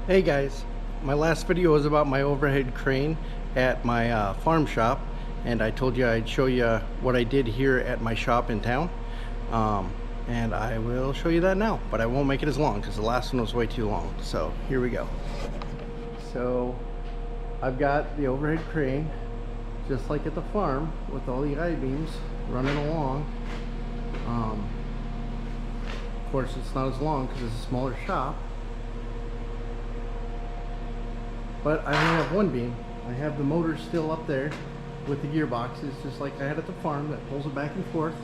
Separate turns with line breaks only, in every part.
Hey guys, my last video was about my overhead crane at my farm shop, and I told you I'd show you what I did here at my shop in town, and I will show you that now, but I won't make it as long because the last one was way too long. So here we go. So I've got the overhead crane just like at the farm with all the I-beams running along. Of course it's not as long because it's a smaller shop, but I only have one beam. I have the motor still up there with the gearboxes just like I had at the farm that pulls it back and forth,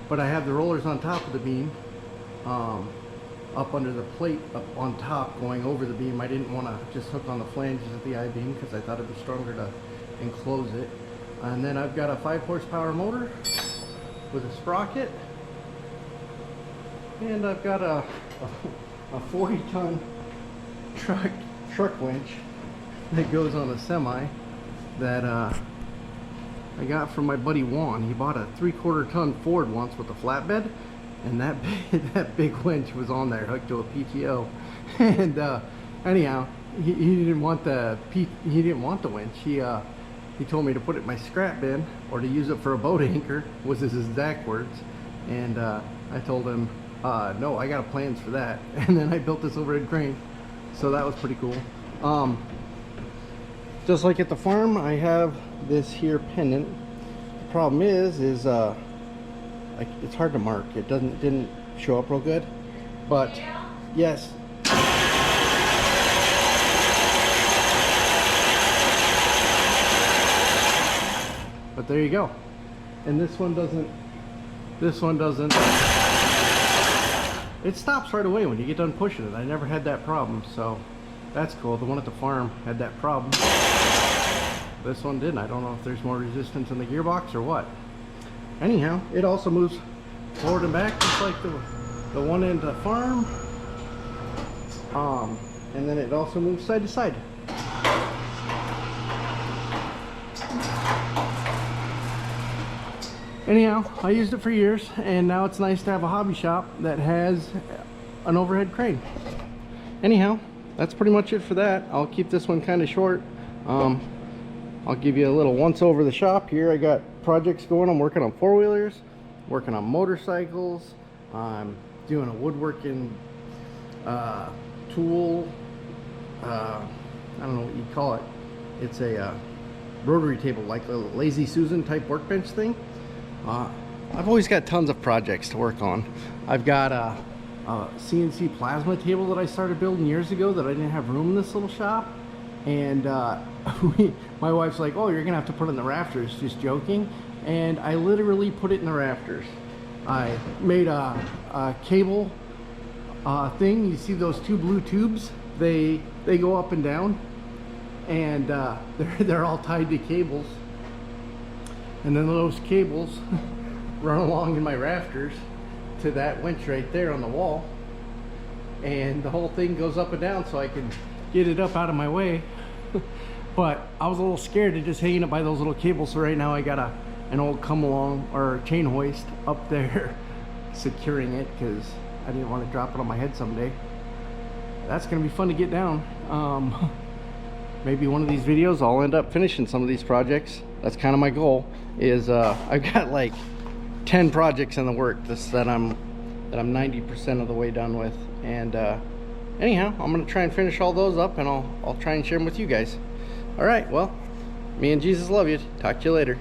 but I have the rollers on top of the beam, up under the plate up on top going over the beam. I didn't want to just hook on the flanges of the I-beam because I thought it'd be stronger to enclose it. And then I've got a 5 horsepower motor with a sprocket, and I've got a 40-ton truck winch that goes on a semi that I got from my buddy Juan. He bought a 3/4 ton Ford once with a flatbed, and that big winch was on there hooked to a PTO. And anyhow, he didn't want the winch. He told me to put it in my scrap bin or to use it for a boat anchor, was his exact words. And I told him no, I got plans for that. And then I built this overhead crane, so that was pretty cool. Just like at the farm, I have this here pendant. The problem is like, it's hard to mark. It didn't show up real good, but yes. But there you go. And this one doesn't. It stops right away when you get done pushing it. I never had that problem, so that's cool. The one at the farm had that problem. This one didn't. I don't know if there's more resistance in the gearbox or what. Anyhow, it also moves forward and back just like the one in the farm. And then it also moves side to side. Anyhow, I used it for years, and now it's nice to have a hobby shop that has an overhead crane. Anyhow, that's pretty much it for that. I'll keep this one kind of short. I'll give you a little once over the shop here. I got projects going. I'm working on 4-wheelers, working on motorcycles. I'm doing a woodworking tool. I don't know what you call it. It's a rotary table, like a Lazy Susan type workbench thing. I've always got tons of projects to work on. I've got a CNC plasma table that I started building years ago that I didn't have room in this little shop, and my wife's like, oh, you're gonna have to put it in the rafters, just joking. And I literally put it in the rafters. I made a cable thing. You see those two blue tubes? They go up and down, and they're all tied to cables. And then those cables run along in my rafters to that winch right there on the wall. And the whole thing goes up and down so I can get it up out of my way. But I was a little scared of just hanging it by those little cables. So right now I got an old come along or chain hoist up there securing it because I didn't want to drop it on my head someday. That's going to be fun to get down. Maybe one of these videos I'll end up finishing some of these projects. That's kind of my goal. Is I've got like 10 projects in the works that I'm 90% of the way done with. And anyhow, I'm gonna try and finish all those up, and I'll try and share them with you guys. All right, well, me and Jesus love you. Talk to you later.